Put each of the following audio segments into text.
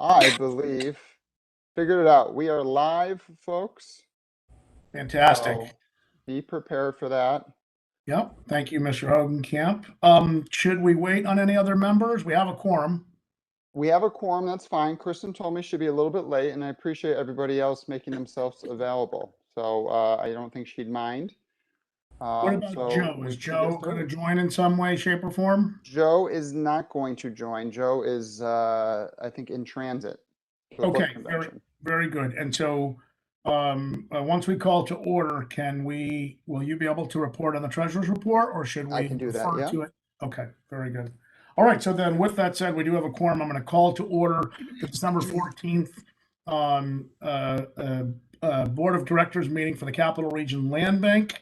I believe, figured it out. We are live, folks. Fantastic. So be prepared for that. Yep. Thank you, Mr. Hogenkamp. Should we wait on any other members? We have a quorum. We have a quorum, that's fine. Kristen told me she'd be a little bit late, and I appreciate everybody else making themselves available. So I don't think she'd mind. What about so Joe? we Is can Joe get going to started. join in some way, shape, or form? Joe is not going to join. Joe is, I think, in transit for the book Okay, convention. very good. And so once we call to order, will you be able to report on the treasurer's report, or should we I can do that, refer yeah. to it? Okay, very good. All right, so then with that said, we do have a quorum. I'm going to call to order the December 14th Board of Directors meeting for the Capital Region Land Bank.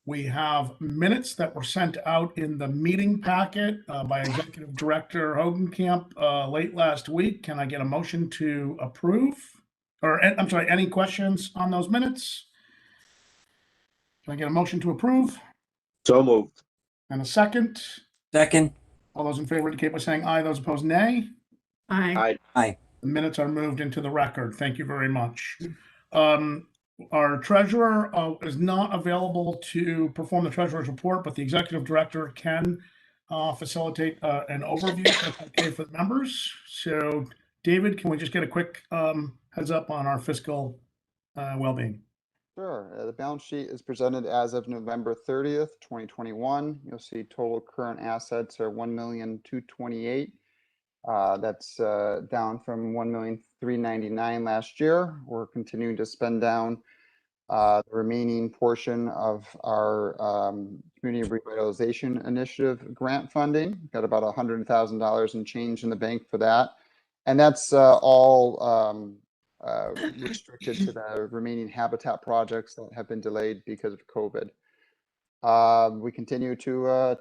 We have minutes that were sent out in the meeting packet by Executive Director Hogenkamp late last week. Can I get a motion to approve? Or, I'm sorry, any questions on those minutes? Can I get a motion to approve? So moved. And a second? Second. All those in favor indicate by saying aye. Those opposed, nay. Aye. Aye. The minutes are moved into the record. Thank you very much. Our treasurer is not available to perform the treasurer's report, but the executive director can facilitate an overview if that's okay for the members. So, David, can we just get a quick heads up on our fiscal well-being? Sure. The balance sheet is presented as of November 30th, 2021. You'll see total current assets are $1,228,000. That's down from $1,399,000 last year. We're continuing to spend down the remaining portion of our Community Revitalization Initiative grant funding. Got about $100,000 in change in the bank for that. And that's all restricted to the remaining habitat projects that have been delayed because of COVID. We continue to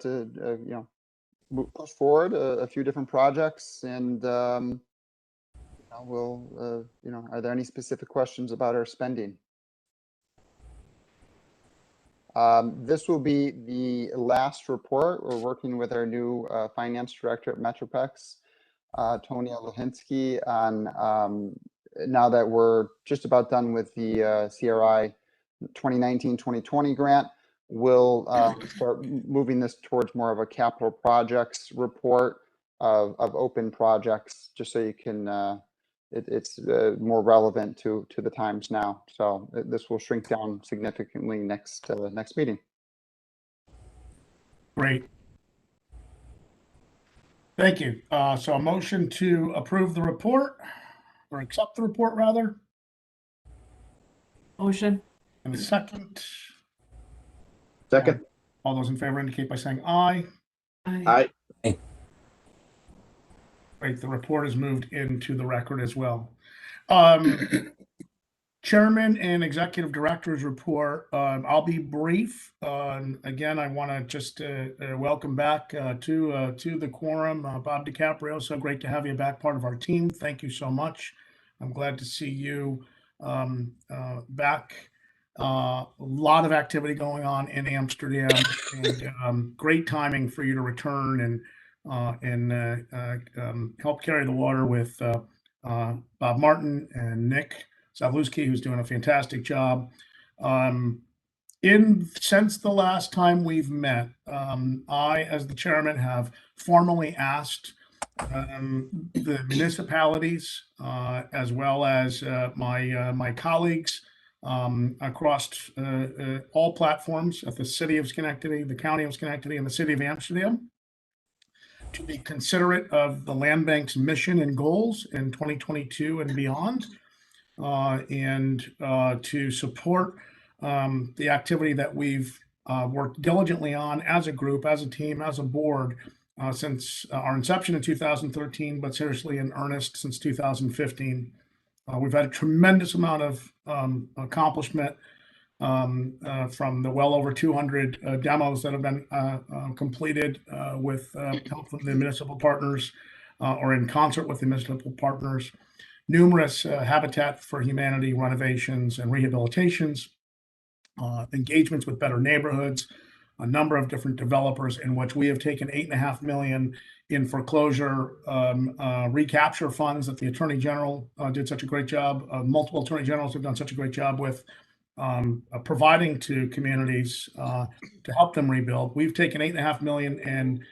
push forward a few different projects, and we'll are there any specific questions about our spending? This will be the last report. We're working with our new finance director at Metroplex, Tonya Lahinsky, on now that we're just about done with the CRI 2019-2020 grant. We'll start moving this towards more of a capital projects report of open projects, just so you can it's more relevant to the times now. So this will shrink down significantly next meeting. Great. Thank you. So a motion to approve the report, or accept the report rather. Motion. And a second. Second. All those in favor indicate by saying aye. Aye. Aye. Great, the report is moved into the record as well. Chairman and Executive Director's report. I'll be brief. Again, I want to just welcome back to the quorum, Bob DiCaprio. So great to have you back, part of our team. Thank you so much. I'm glad to see you back. A lot of activity going on in Amsterdam, and great timing for you to return and help carry the water with Bob Martin and Nick Zawluski, who's doing a fantastic job. Since the last time we've met, I, as the chairman, have formally asked the municipalities, as well as my colleagues across all platforms at the City of Schenectady, the County of Schenectady, and the City of Amsterdam, to be considerate of the land bank's mission and goals in 2022 and beyond, and to support the activity that we've worked diligently on as a group, as a team, as a board, since our inception in 2013, but seriously in earnest since 2015. We've had a tremendous amount of accomplishment from the well over 200 demos that have been completed with help from the municipal partners, or in concert with the municipal partners. Numerous Habitat for Humanity renovations and rehabilitations, engagements with Better Neighborhoods, a number of different developers, in which we have taken $8.5 million in foreclosure recapture funds that the Attorney General did such a great job. Multiple Attorney Generals have done such a great job with providing to communities to help them rebuild. We've taken $8.5 million and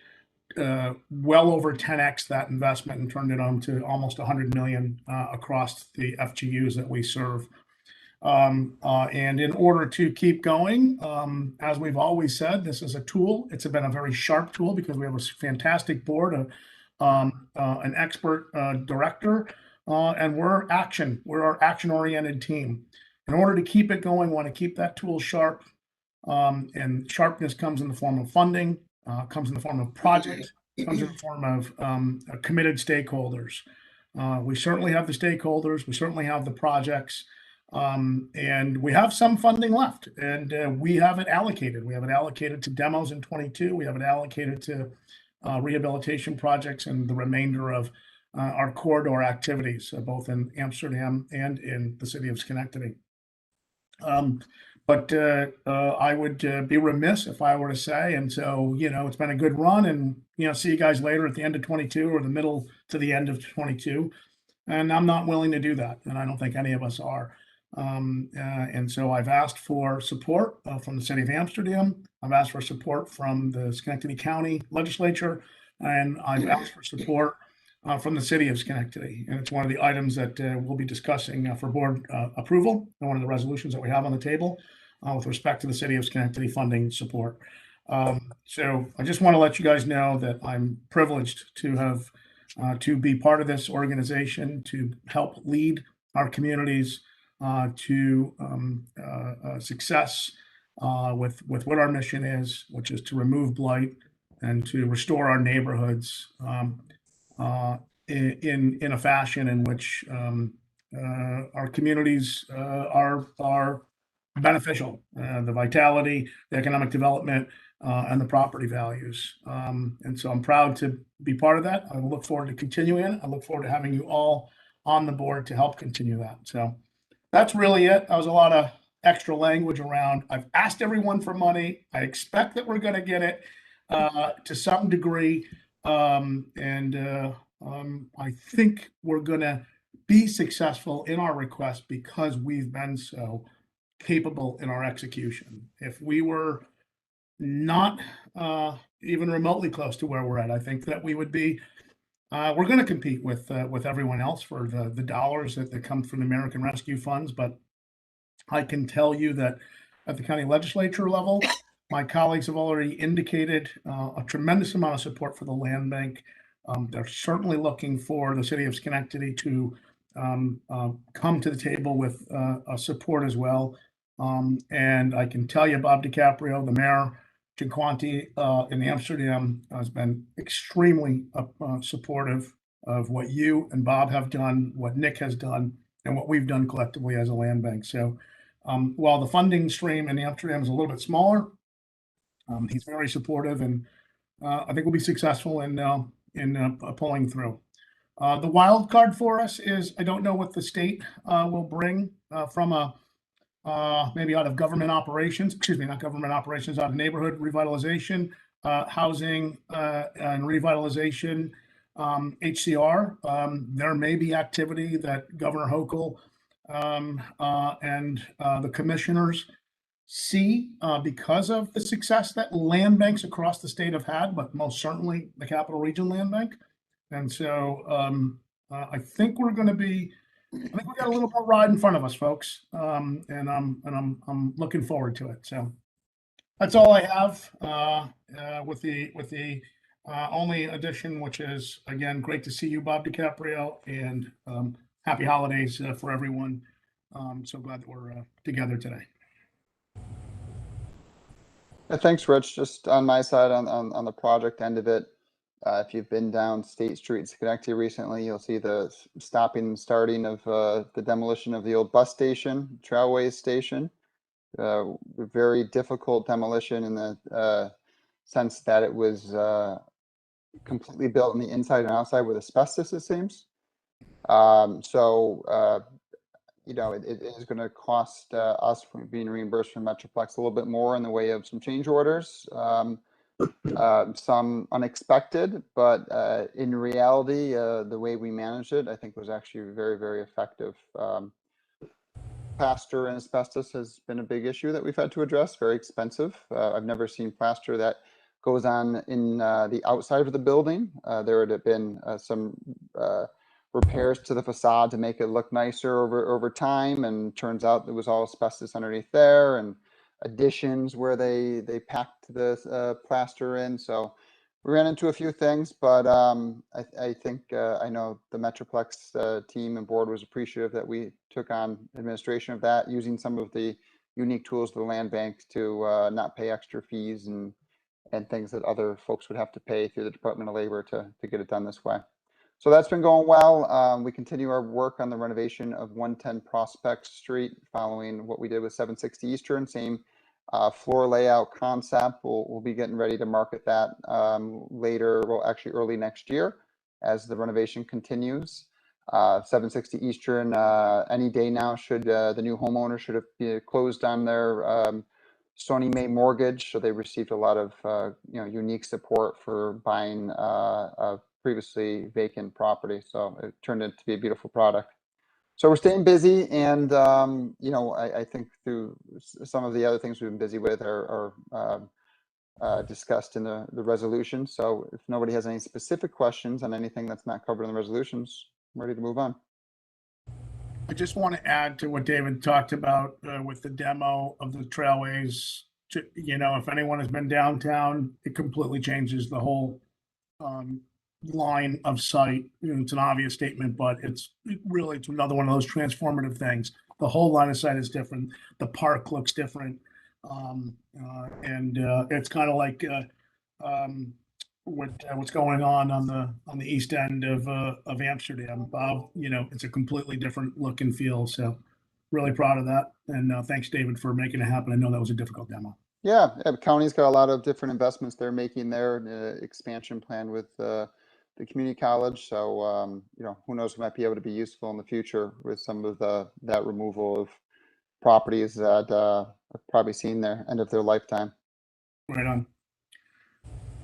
well over 10x that investment and turned it on to almost 100 million across the FGUs that we serve. And in order to keep going, as we've always said, this is a tool. It's been a very sharp tool because we have a fantastic board, an expert director, and we're our action-oriented team. In order to keep it going, we want to keep that tool sharp, and sharpness comes in the form of funding, comes in the form of projects, comes in the form of committed stakeholders. We certainly have the stakeholders, we certainly have the projects, and we have some funding left, and we have it allocated. We have it allocated to demos in 22. We have it allocated to rehabilitation projects and the remainder of our corridor activities, both in Amsterdam and in the city of Schenectady. But I would be remiss if I were to say, and so, it's been a good run, and, see you guys later at the end of 22 or the middle to the end of 22. And I'm not willing to do that. And I don't think any of us are. And so I've asked for support from the city of Amsterdam. I've asked for support from the Schenectady County Legislature, and I've asked for support from the city of Schenectady. And it's one of the items that we'll be discussing for board approval, and one of the resolutions that we have on the table with respect to the city of Schenectady funding support. So I just want to let you guys know that I'm privileged to have to be part of this organization, to help lead our communities to success with what our mission is, which is to remove blight and to restore our neighborhoods in a fashion in which our communities are beneficial, the vitality, the economic development, and the property values. And so I'm proud to be part of that. I look forward to continuing it. I look forward to having you all on the board to help continue that. So that's really it. That was a lot of extra language around. I've asked everyone for money. I expect that we're going to get it to some degree. I think we're going to be successful in our request because we've been so capable in our execution. If we were not even remotely close to where we're at, I think that we would be, we're going to compete with everyone else for the dollars that come from the American Rescue Funds. But I can tell you that at the county legislature level, my colleagues have already indicated a tremendous amount of support for the land bank. They're certainly looking for the city of Schenectady to come to the table with support as well. And I can tell you, Bob DiCaprio, the mayor, Cinquanti in Amsterdam, has been extremely supportive of what you and Bob have done, what Nick has done, and what we've done collectively as a land bank. So while the funding stream in Amsterdam is a little bit smaller, he's very supportive, and I think we'll be successful in pulling through. The wild card for us is I don't know what the state will bring from maybe out of government operations, not government operations, out of neighborhood revitalization, housing and revitalization, HCR. There may be activity that Governor Hochul and the commissioners see because of the success that land banks across the state have had, but most certainly the Capital Region Land Bank. And so I think we're going to be, I think we got a little more ride in front of us, folks, and I'm looking forward to it. So that's all I have with the only addition, which is, again, great to see you, Bob DiCaprio, and happy holidays for everyone. So glad that we're together today. Thanks, Rich. Just on my side, on the project end of it, if you've been down State Street in Schenectady recently, you'll see the stopping and starting of the demolition of the old bus station, Trailways Station. Very difficult demolition in the sense that it was completely built on the inside and outside with asbestos, it seems. It is going to cost us being reimbursed from Metroplex a little bit more in the way of some change orders. some unexpected, but in reality, the way we managed it, I think was actually very, very effective. Plaster and asbestos has been a big issue that we've had to address, very expensive. I've never seen plaster that goes on in the outside of the building. There would have been some repairs to the facade to make it look nicer over time, and turns out there was all asbestos underneath there, and additions where they packed the plaster in. So we ran into a few things, but I think I know the Metroplex team and board was appreciative that we took on administration of that, using some of the unique tools of the land bank to not pay extra fees and things that other folks would have to pay through the Department of Labor to get it done this way. So that's been going well. We continue our work on the renovation of 110 Prospect Street, following what we did with 760 Eastern. Same floor layout concept. We'll be getting ready to market that later, well, actually early next year, as the renovation continues. 760 Eastern, any day now, should the new homeowner should have closed on their Stony May mortgage, so they received a lot of unique support for buying a previously vacant property. So it turned out to be a beautiful product. So we're staying busy, and I think through some of the other things we've been busy with are discussed in the resolution. So if nobody has any specific questions on anything that's not covered in the resolutions, I'm ready to move on. I just want to add to what David talked about with the demo of the trailways. If anyone has been downtown, it completely changes the whole line of sight. It's an obvious statement, but it's another one of those transformative things. The whole line of sight is different. The park looks different. And it's kind of like what's going on the east end of Amsterdam. It's a completely different look and feel. So really proud of that. And thanks, David, for making it happen. I know that was a difficult demo. Yeah, the county's got a lot of different investments they're making there, expansion plan with the community college. So, who knows, might be able to be useful in the future with some of that removal of properties that have probably seen their end of their lifetime. Right on.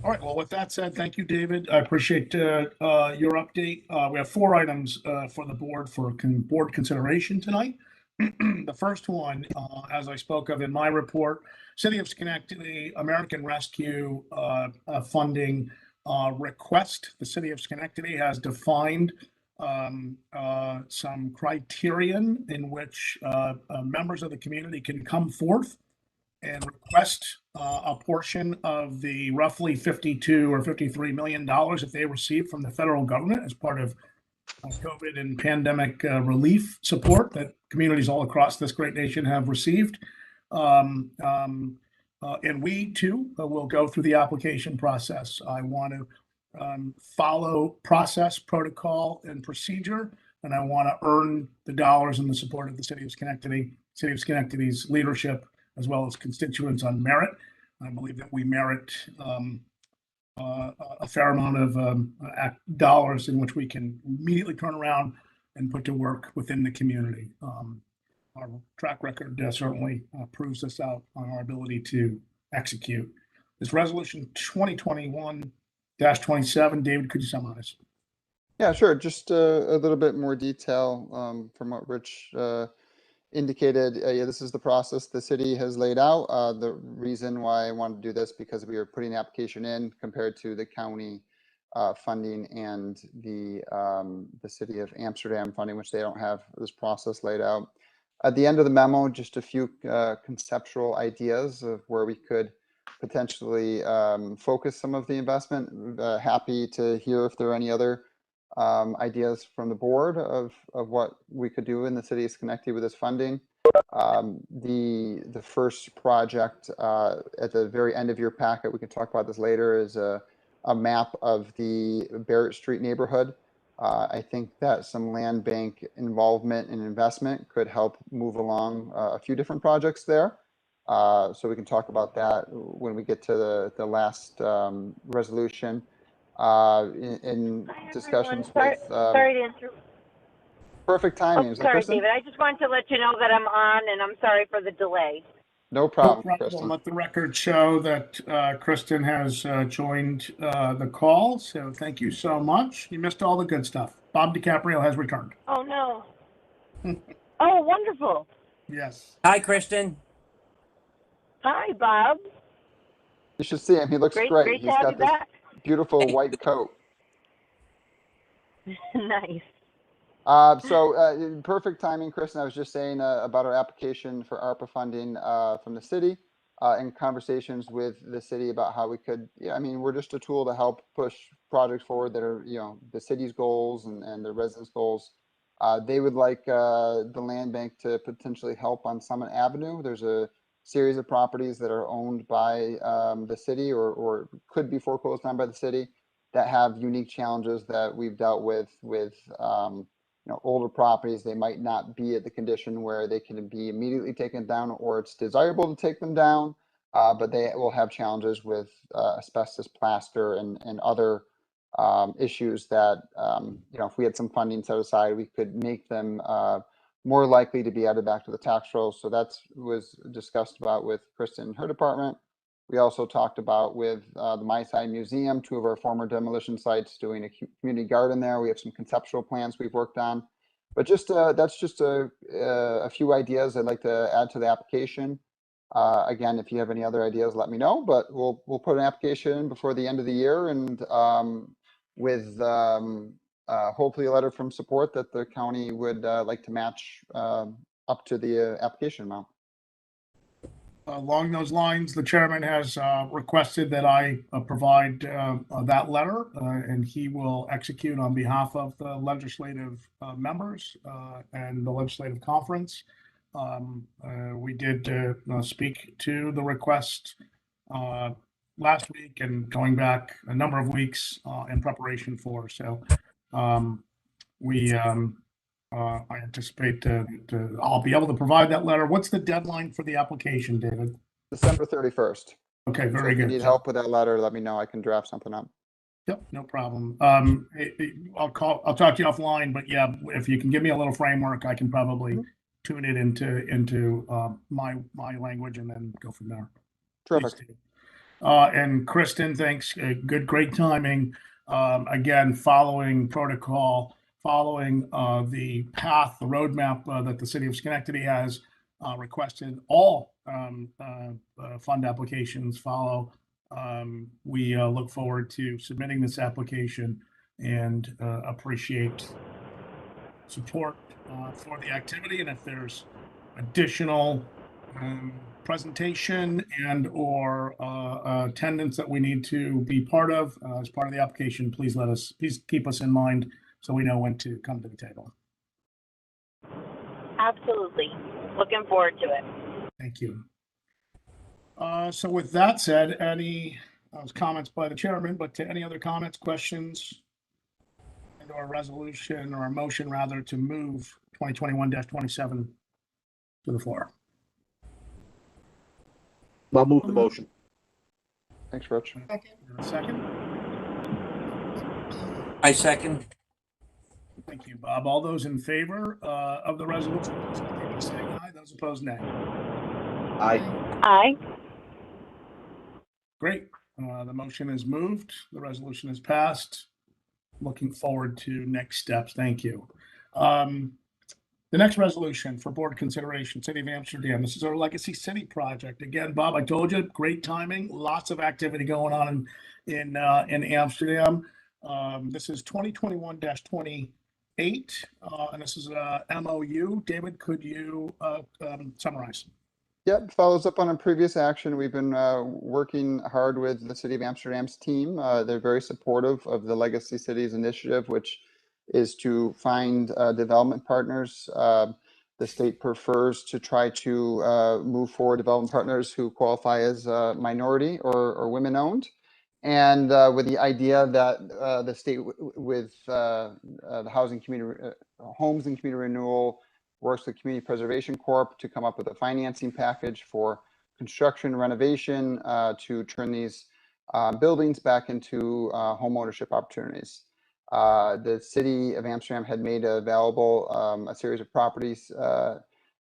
All right. Well, with that said, thank you, David. I appreciate your update. We have 4 items for the board for board consideration tonight. The first one, as I spoke of in my report, City of Schenectady American Rescue funding request. The City of Schenectady has defined some criterion in which members of the community can come forth and request a portion of the roughly $52 or $53 million that they received from the federal government as part of COVID and pandemic relief support that communities all across this great nation have received. And we too will go through the application process. I want to follow process, protocol, and procedure, and I want to earn the dollars and the support of the City of Schenectady's leadership, as well as constituents on merit. I believe that we merit a fair amount of dollars in which we can immediately turn around and put to work within the community. Our track record certainly proves this out on our ability to execute. This resolution 2021-27, David, could you summarize? Yeah, sure. Just a little bit more detail from what Rich indicated. Yeah, this is the process the city has laid out. The reason why I wanted to do this, because we are putting the application in compared to the county funding and the City of Amsterdam funding, which they don't have this process laid out. At the end of the memo, just a few conceptual ideas of where we could potentially focus some of the investment. Happy to hear if there are any other ideas from the board of what we could do in the city of Schenectady with this funding. The first project at the very end of your packet, we can talk about this later, is a map of the Barrett Street neighborhood. I think that some land bank involvement and investment could help move along a few different projects there. So we can talk about that when we get to the last resolution. In discussions with sorry to interrupt. Perfect timing. Sorry, David. I just wanted to let you know that I'm on, and I'm sorry for the delay. No No problem, problem. Kristen. Let the record show that Kristen has joined the call. So thank you so much. You missed all the good stuff. Bob DiCaprio has returned. Oh, no. Oh, wonderful. Yes. Hi, Kristen. Hi, Bob. You should see him. He looks Great, great. great to He's have got you this back. beautiful white coat. Nice. Perfect timing, Kristen. I was just saying about our application for ARPA funding from the city and conversations with the city about how we could, yeah, I mean, we're just a tool to help push projects forward that are, the city's goals and the residents' goals. They would like the land bank to potentially help on Summit Avenue. There's a series of properties that are owned by the city or could be foreclosed on by the city that have unique challenges that we've dealt with older properties. They might not be at the condition where they can be immediately taken down or it's desirable to take them down, but they will have challenges with asbestos plaster and other issues that, if we had some funding set aside, we could make them more likely to be added back to the tax roll. So that's was discussed about with Kristen and her department. We also talked about with the My Side Museum, 2 of our former demolition sites, doing a community garden there. We have some conceptual plans we've worked on, but that's just a few ideas I'd like to add to the application. Again, if you have any other ideas, let me know. But we'll put an application in before the end of the year, and with hopefully a letter from support that the county would like to match up to the application amount. Along those lines, the chairman has requested that I provide that letter, and he will execute on behalf of the legislative members and the legislative conference. We did speak to the request last week and going back a number of weeks in preparation for. So I anticipate I'll be able to provide that letter. What's the deadline for the application, David? December 31st. Okay, So very if you good. need help with that letter, let me know. I can draft something up. Yep, no problem. I'll talk to you offline, but yeah, if you can give me a little framework, I can probably tune it into my language and then go from there. Terrific. And Kristen, thanks. Great timing. Again, following protocol, following the path, the roadmap that the city of Schenectady has requested all fund applications follow. We look forward to submitting this application and appreciate support for the activity. And if there's additional presentation and or attendance that we need to be part of as part of the application, please keep us in mind so we know when to come to the table. Absolutely. Looking forward to it. Thank you. So with that said, any comments by the chairman, but to any other comments, questions, and or resolution or a motion rather to move 2021-27 to the floor? I'll move the motion. Thanks, Rich. A second. I second. Thank you, Bob. All those in favor of the resolution, please indicate by saying aye. Those opposed, nay. Aye. Aye. Great. The motion is moved. The resolution is passed. Looking forward to next steps. Thank you. The next resolution for board consideration, City of Amsterdam. This is our Legacy City project. Again, Bob, I told you, great timing. Lots of activity going on in Amsterdam. This is 2021-28, and this is a MOU. David, could you summarize? Yep, follows up on a previous action. We've been working hard with the City of Amsterdam's team. They're very supportive of the Legacy Cities initiative, which is to find development partners. The state prefers to try to move forward development partners who qualify as minority or women-owned. And with the idea that the state with the Housing Community Homes and Community Renewal works with Community Preservation Corp to come up with a financing package for construction renovation to turn these buildings back into home ownership opportunities. The City of Amsterdam had made available a series of properties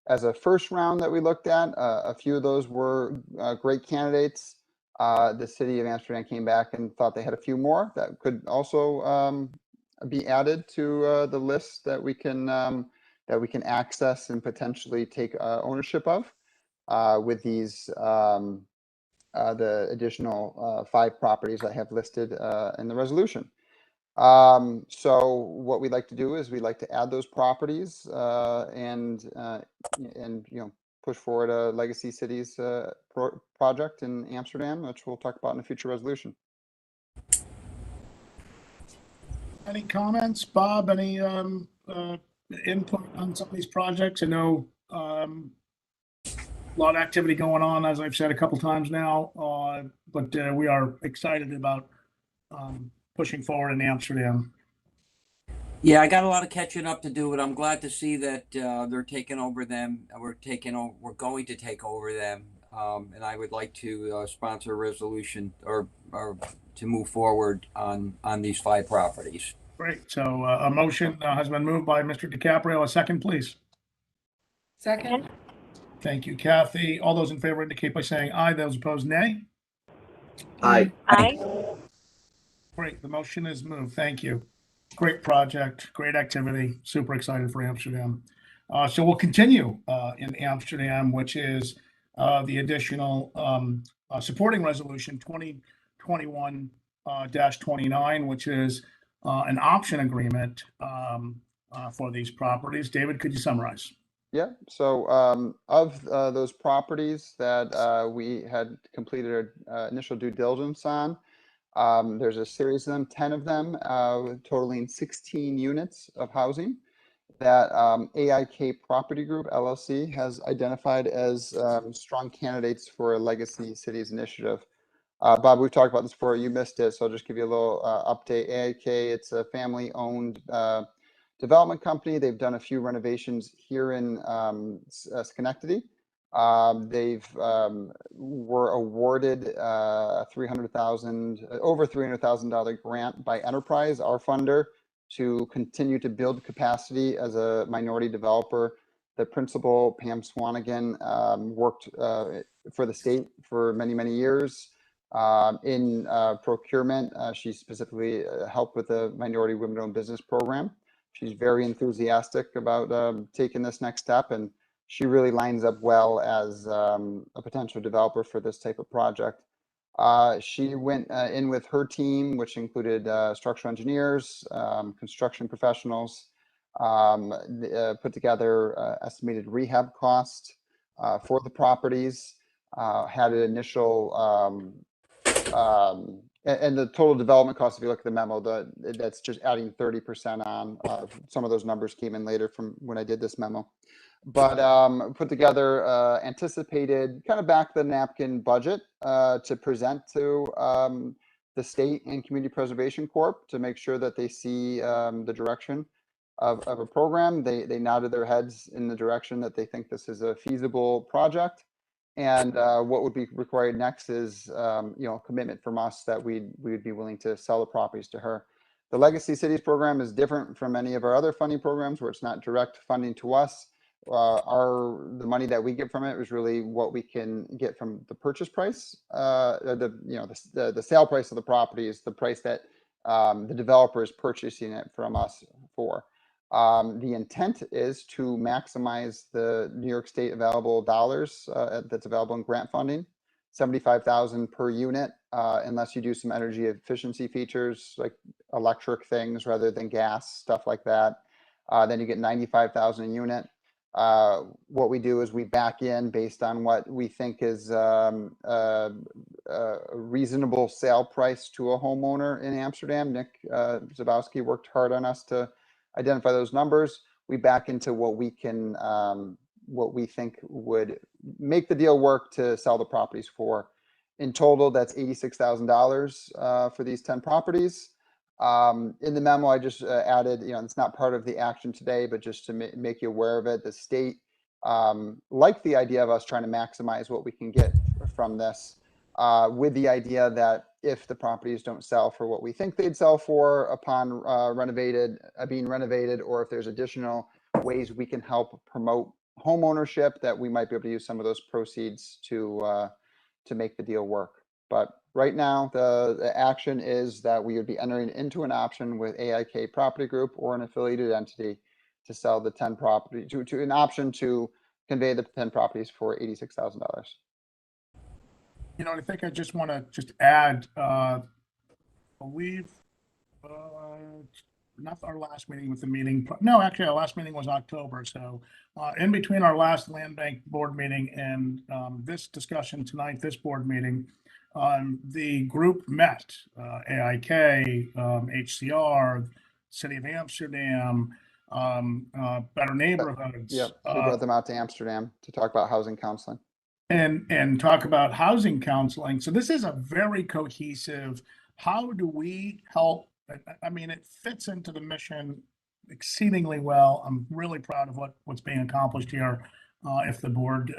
as a first round that we looked at. A few of those were great candidates. The city of Amsterdam came back and thought they had a few more that could also be added to the list that we can access and potentially take ownership of with these the additional 5 properties I have listed in the resolution. So what we'd like to do is we'd like to add those properties and push forward a Legacy Cities project in Amsterdam, which we'll talk about in a future resolution. Any comments, Bob? Any input on some of these projects? I know a lot of activity going on, as I've said a couple times now, but we are excited about pushing forward in Amsterdam. Yeah, I got a lot of catching up to do, but I'm glad to see that they're taking over them. We're going to take over them, and I would like to sponsor a resolution or to move forward on these 5 properties. Great. So a motion has been moved by Mr. DiCaprio. A second, please. Second. Thank you, Kathy. All those in favor indicate by saying aye. Those opposed, nay. Aye. Aye. Great. The motion is moved. Thank you. Great project, great activity. Super excited for Amsterdam. So we'll continue in Amsterdam, which is the additional supporting resolution 2021-29, which is an option agreement for these properties. David, could you summarize? Yeah, so of those properties that we had completed our initial due diligence on, there's a series of them, 10 of them, totaling 16 units of housing that AIK Property Group LLC has identified as strong candidates for a Legacy Cities initiative. Bob, we've talked about this before, you missed it, so I'll just give you a little update. AIK, it's a family-owned development company. They've done a few renovations here in Schenectady. They've were awarded over $300,000 grant by Enterprise, our funder, to continue to build capacity as a minority developer. The principal, Pam Swanigan, worked for the state for many, many years in procurement. She specifically helped with the Minority Women-Owned Business Program. She's very enthusiastic about taking this next step, and she really lines up well as a potential developer for this type of project. She went in with her team, which included structural engineers, construction professionals, put together estimated rehab cost for the properties, had an initial, and the total development cost, if you look at the memo, that's just adding 30% on. Some of those numbers came in later from when I did this memo. But put together anticipated kind of back the napkin budget to present to the state and Community Preservation Corp to make sure that they see the direction of a program. They nodded their heads in the direction that they think this is a feasible project. And what would be required next is commitment from us that we would be willing to sell the properties to her. The Legacy Cities program is different from any of our other funding programs where it's not direct funding to us. The money that we get from it is really what we can get from the purchase price. The sale price of the property is the price that the developer is purchasing it from us for. The intent is to maximize the New York State available dollars that's available in grant funding, $75,000 per unit, unless you do some energy efficiency features like electric things rather than gas, stuff like that. Then you get $95,000 a unit. What we do is we back in based on what we think is a reasonable sale price to a homeowner in Amsterdam. Nick Zabowski worked hard on us to identify those numbers. We back into what we can, what we think would make the deal work to sell the properties for. In total, that's $86,000 for these 10 properties. In the memo, I just added, it's not part of the action today, but just to make you aware of it, the state liked the idea of us trying to maximize what we can get from this, with the idea that if the properties don't sell for what we think they'd sell for upon being renovated, or if there's additional ways we can help promote home ownership, that we might be able to use some of those proceeds to make the deal work. But right now, the action is that we would be entering into an option with AIK Property Group or an affiliated entity to sell the 10 property, to an option to convey the 10 properties for $86,000. You know, I think I just want to just add, believe, not our last meeting with the meeting. No, actually, our last meeting was October. So in between our last land bank board meeting and this discussion tonight, this board meeting, the group met, AIK, HCR, City of Amsterdam, Better Neighborhoods. Yep, we brought them out to Amsterdam to talk about housing counseling. And talk about housing counseling. So this is a very cohesive, how do we help? I mean, it fits into the mission exceedingly well. I'm really proud of what's being accomplished here, if the board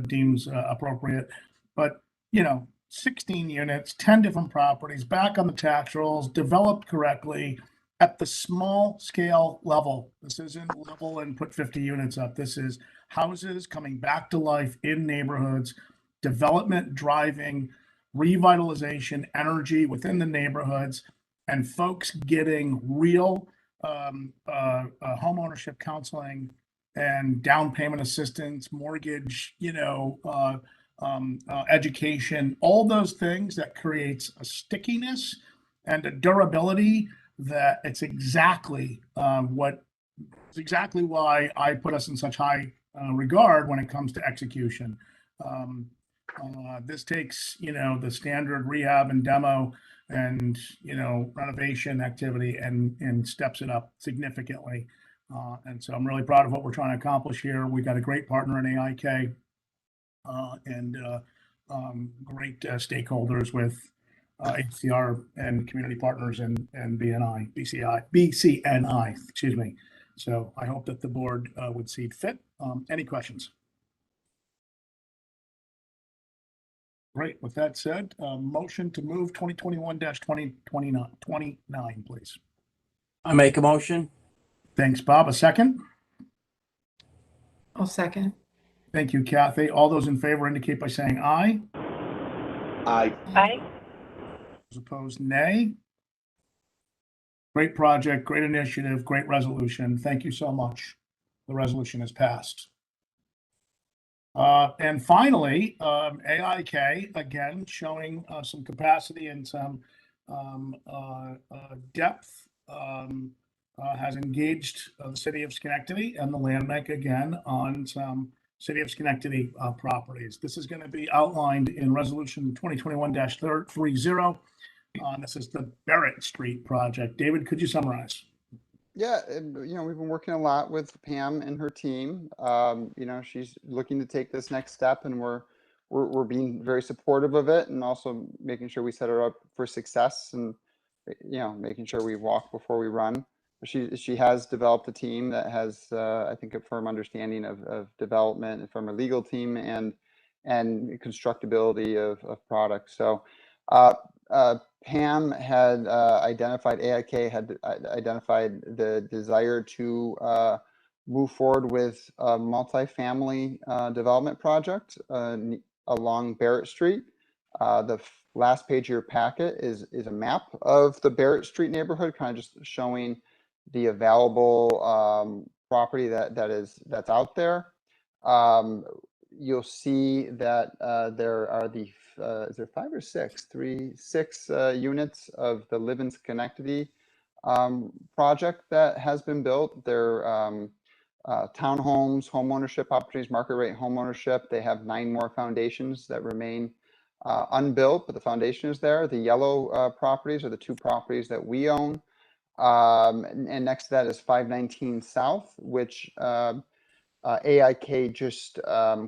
deems appropriate. But, you know, 16 units, 10 different properties, back on the tax rolls, developed correctly at the small scale level. This isn't level and put 50 units up. This is houses coming back to life in neighborhoods, development driving revitalization, energy within the neighborhoods, and folks getting real home ownership counseling and down payment assistance, mortgage, education, all those things that creates a stickiness and a durability that it's exactly exactly why I put us in such high regard when it comes to execution. This takes, the standard rehab and demo and, renovation activity and steps it up significantly. And so I'm really proud of what we're trying to accomplish here. We got a great partner in AIK and great stakeholders with HCR and community partners and BCNI, excuse me. So I hope that the board would see fit. Any questions? Great. With that said, motion to move 2021-2029, please. I make a motion. Thanks, Bob. A second? I'll second. Thank you, Kathy. All those in favor indicate by saying aye. Aye. Aye. Those opposed, nay. Great project, great initiative, great resolution. Thank you so much. The resolution is passed. And finally, AIK, again, showing some capacity and some depth, has engaged the City of Schenectady and the Land Bank again on some City of Schenectady properties. This is going to be outlined in Resolution 2021-30. This is the Barrett Street project. David, could you summarize? Yeah, we've been working a lot with Pam and her team. She's looking to take this next step, and we're being very supportive of it, and also making sure we set her up for success, and making sure we walk before we run. She has developed a team that has, I think, a firm understanding of development, and from a legal team and constructability of products. So Pam had identified, AIK had identified the desire to move forward with a multifamily development project along Barrett Street. The last page of your packet is a map of the Barrett Street neighborhood, kind of just showing the available property that's out there. You'll see that there are is there 5 or 6? 6 units of the Live in Schenectady project that has been built. They're townhomes, home ownership opportunities, market rate home ownership. They have 9 more foundations that remain unbuilt, but the foundation is there. The yellow properties are the 2 properties that we own. And next to that is 519 South, which AIK just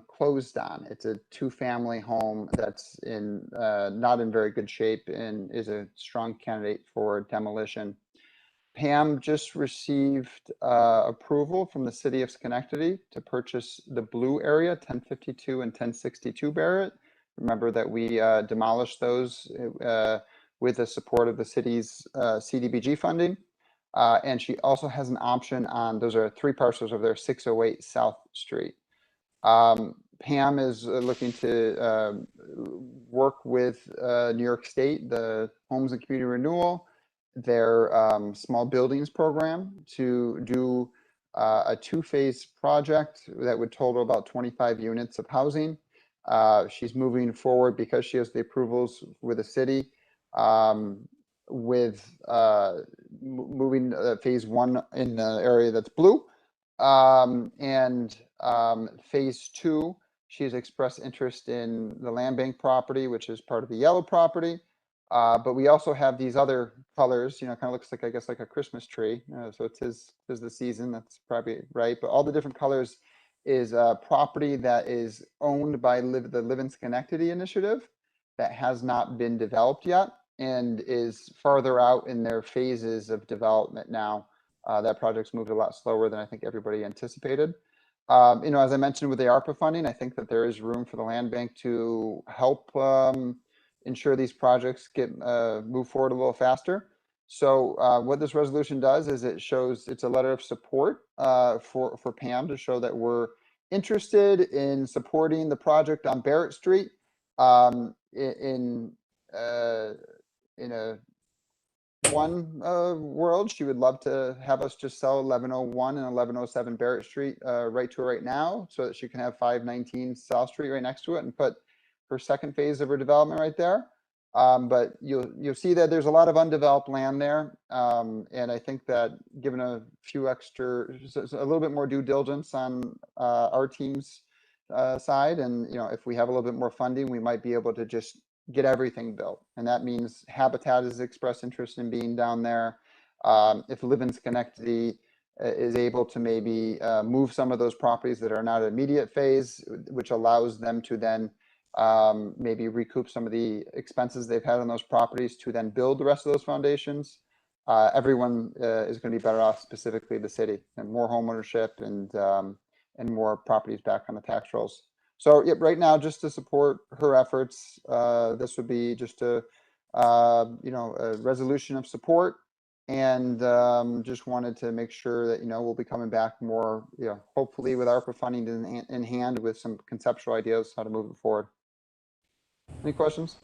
closed on. It's a 2-family home that's not in very good shape and is a strong candidate for demolition. Pam just received approval from the City of Schenectady to purchase the blue area, 1052 and 1062 Barrett. Remember that we demolished those with the support of the city's CDBG funding. And she also has an option on, those are 3 parcels over there, 608 South Street. Pam is looking to work with New York State, the Homes and Community Renewal, their small buildings program to do a two-phase project that would total about 25 units of housing. She's moving forward because she has the approvals with the city with moving phase one in the area that's blue. Phase two, she has expressed interest in the land bank property, which is part of the yellow property. But we also have these other colors, kind of looks like, I guess, like a Christmas tree. So it is the season, that's probably right. But all the different colors is a property that is owned by the Live in Schenectady initiative that has not been developed yet and is farther out in their phases of development now. That project's moved a lot slower than I think everybody anticipated. As I mentioned with the ARPA funding, I think that there is room for the land bank to help ensure these projects get move forward a little faster. So what this resolution does is it shows it's a letter of support for Pam to show that we're interested in supporting the project on Barrett Street in a world, she would love to have us just sell 1101 and 1107 Barrett Street right to her right now so that she can have 519 South Street right next to it and put her second phase of her development right there. But you'll see that there's a lot of undeveloped land there. And I think that given a few extra, a little bit more due diligence on our team's side, and if we have a little bit more funding, we might be able to just get everything built. And that means Habitat has expressed interest in being down there. If Live in Schenectady is able to maybe move some of those properties that are not immediate phase, which allows them to then maybe recoup some of the expenses they've had on those properties to then build the rest of those foundations. Everyone is going to be better off, specifically the city, and more homeownership and more properties back on the tax rolls. So yeah, right now, just to support her efforts, this would be just a resolution of support, and just wanted to make sure that we'll be coming back more, hopefully with ARPA funding in hand with some conceptual ideas how to move it forward. Any questions?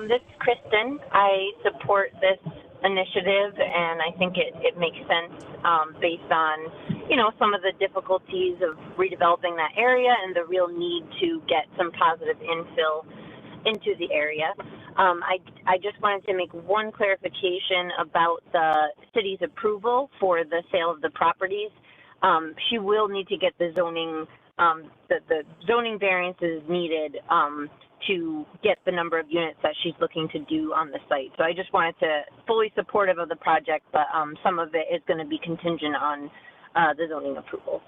This is Kristen. I support this initiative, and I think it makes sense based on some of the difficulties of redeveloping that area and the real need to get some positive infill into the area. I just wanted to make one clarification about the city's approval for the sale of the properties. She will need to get the zoning the zoning variances needed to get the number of units that she's looking to do on the site. So I just wanted to fully supportive of the project, but some of it is going to be contingent on the zoning approvals.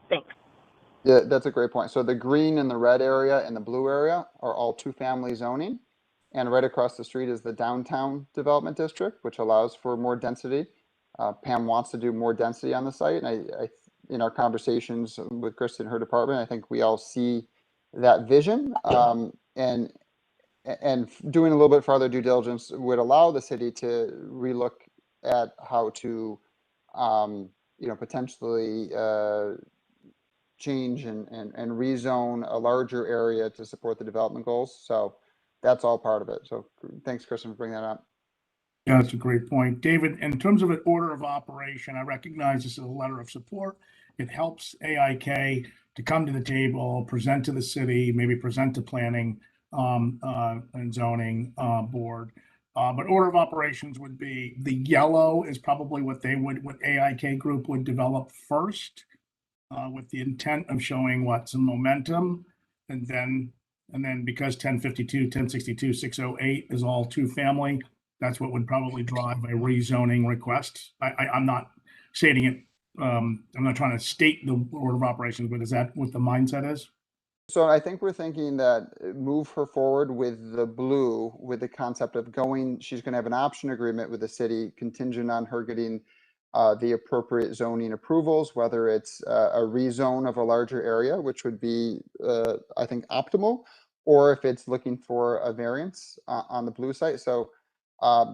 Thanks. Yeah, that's a great point. So the green and the red area and the blue area are all two-family zoning. And right across the street is the downtown development district, which allows for more density. Pam wants to do more density on the site. And I in our conversations with Kristen and her department, I think we all see that vision. And doing a little bit further due diligence would allow the city to relook at how to, potentially change and rezone a larger area to support the development goals. So that's all part of it. So thanks, Kristen, for bringing that up. Yeah, that's a great point. David, in terms of an order of operation, I recognize this is a letter of support. It helps AIK to come to the table, present to the city, maybe present to planning and zoning board. But order of operations would be the yellow is probably what AIK group would develop first, with the intent of showing some momentum, and then because 1052, 1062, 608 is all two family, that's what would probably drive a rezoning request. I'm not stating it. I'm not trying to state the order of operations, but is that what the mindset is? So I think we're thinking that move her forward with the blue, with the concept of she's going to have an option agreement with the city contingent on her getting the appropriate zoning approvals, whether it's a rezone of a larger area, which would be, I think, optimal, or if it's looking for a variance on the blue site. So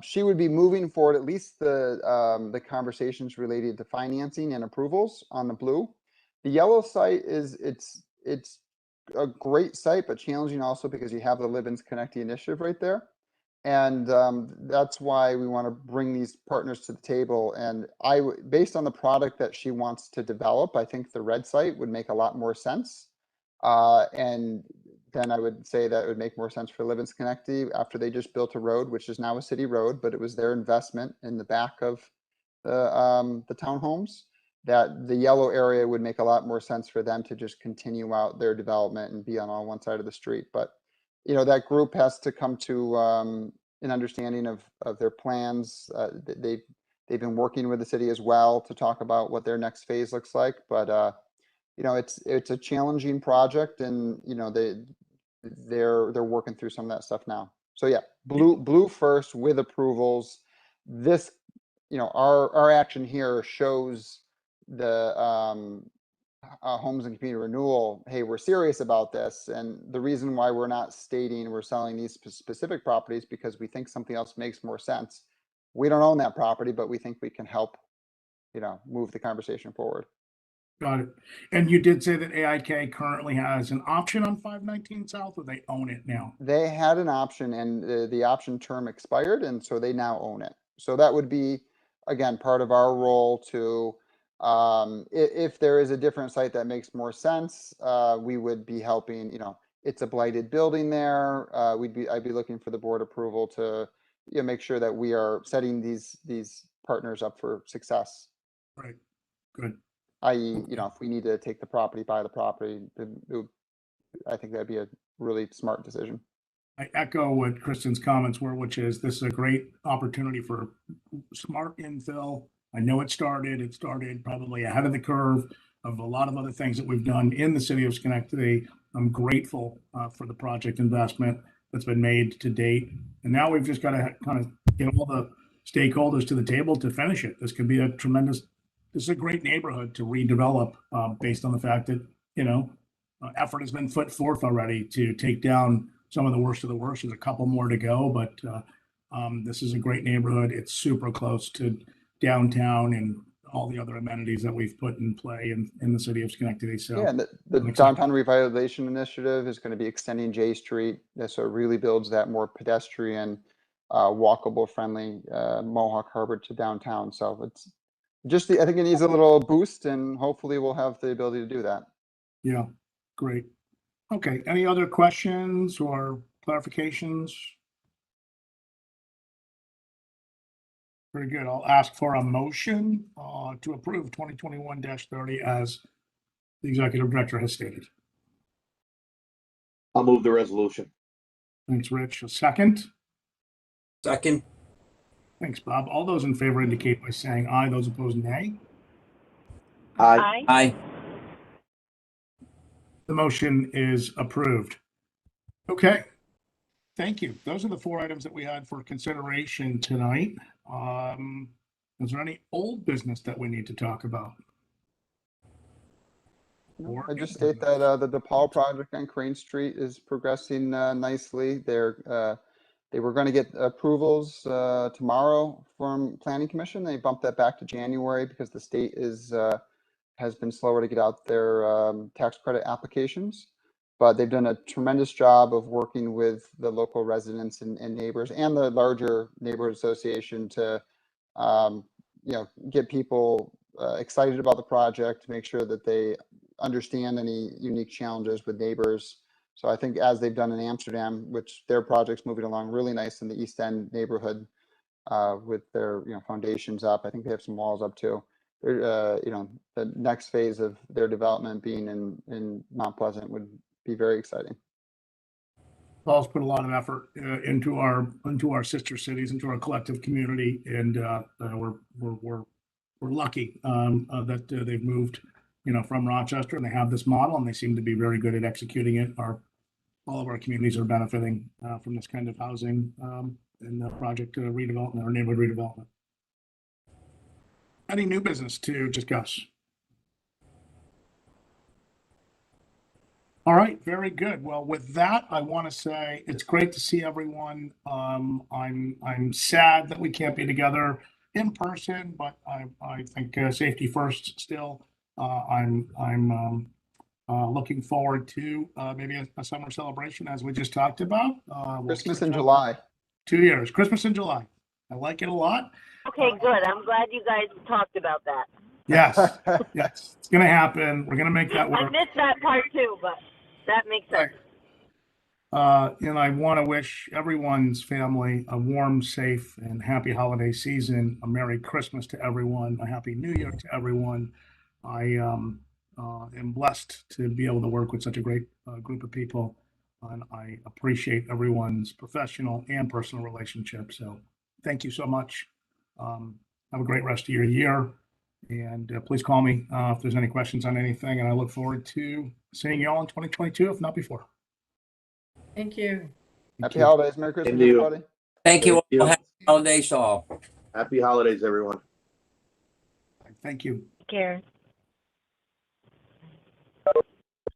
she would be moving forward at least the conversations related to financing and approvals on the blue. The yellow site it's a great site, but challenging also because you have the Libbins Connecting initiative right there. And that's why we want to bring these partners to the table. And based on the product that she wants to develop, I think the red site would make a lot more sense. And then I would say that it would make more sense for Libbins Connecty after they just built a road, which is now a city road, but it was their investment in the back of the townhomes, that the yellow area would make a lot more sense for them to just continue out their development and be on one side of the street. But that group has to come to an understanding of their plans. They've been working with the city as well to talk about what their next phase looks like. But it's a challenging project, and they're working through some of that stuff now. So yeah, blue first with approvals. This our action here shows the homes and community renewal, hey, we're serious about this. And the reason why we're not stating we're selling these specific properties because we think something else makes more sense. We don't own that property, but we think we can help, move the conversation forward. Got it. And you did say that AIK currently has an option on 519 South, or they own it now? They had an option, and the option term expired, and so they now own it. So that would be, again, part of our role to, if there is a different site that makes more sense, we would be helping. It's a blighted building there. I'd be looking for the board approval to make sure that we are setting these partners up for success. Right. Good. I.e., if we need to take the property, buy the property, I think that'd be a really smart decision. I echo what Kristen's comments were, which is this is a great opportunity for smart infill. I know it started probably ahead of the curve of a lot of other things that we've done in the city of Schenectady. I'm grateful for the project investment that's been made to date. And now we've just got to kind of get all the stakeholders to the table to finish it. This could be this is a great neighborhood to redevelop based on the fact that, effort has been put forth already to take down some of the worst of the worst. There's a couple more to go, but this is a great neighborhood. It's super close to downtown and all the other amenities that we've put in play in the city of Schenectady. So yeah, the downtown revitalization initiative is going to be extending J Street. So it really builds that more pedestrian, walkable, friendly Mohawk Harbor to downtown. So it's just I think it needs a little boost, and hopefully we'll have the ability to do that. Yeah, great. Okay, any other questions or clarifications? Very good. I'll ask for a motion to approve 2021-30 as the executive director has stated. I'll move the resolution. Thanks, Rich. A second? Second. Thanks, Bob. All those in favor indicate by saying aye. Those opposed, nay. Aye. Aye. The motion is approved. Okay. Thank you. Those are the 4 items that we had for consideration tonight. Is there any old business that we need to talk about? I just state that the DePaul project on Crane Street is progressing nicely. They were going to get approvals tomorrow from Planning Commission. They bumped that back to January because the state has been slower to get out their tax credit applications. But they've done a tremendous job of working with the local residents and neighbors and the larger neighborhood association to get people excited about the project, to make sure that they understand any unique challenges with neighbors. So I think as they've done in Amsterdam, which their project's moving along really nice in the East End neighborhood with their foundations up. I think they have some walls up too. They're, the next phase of their development being in Mount Pleasant would be very exciting. Paul's put a lot of effort into our sister cities, into our collective community, and we're lucky that they've moved from Rochester, and they have this model, and they seem to be very good at executing it. All of our communities are benefiting from this kind of housing and the project redevelopment or neighborhood redevelopment. Any new business to discuss? All right, very good. Well, with that, I want to say it's great to see everyone. I'm sad that we can't be together in person, but I think safety first still. I'm looking forward to maybe a summer celebration as we just talked about. We'll Christmas switch in up July. 2 years, Christmas in July. I like it a lot. Okay, good. I'm glad you guys talked about that. Yes, yes, it's gonna happen. We're gonna make that I work. missed that part too, but that makes sense. And I want to wish everyone's family a warm, safe, and happy holiday season. A Merry Christmas to everyone. A Happy New Year to everyone. I am blessed to be able to work with such a great group of people, and I appreciate everyone's professional and personal relationship. So, thank you so much. Have a great rest of your year, and please call me if there's any questions on anything. And I look forward to seeing you all in 2022, if not before. Thank you. Thank Happy you. holidays. Merry Christmas, Same to you. everybody. Thank you Thank you. all. Happy holidays all. Happy holidays, everyone. Thank you. Take care.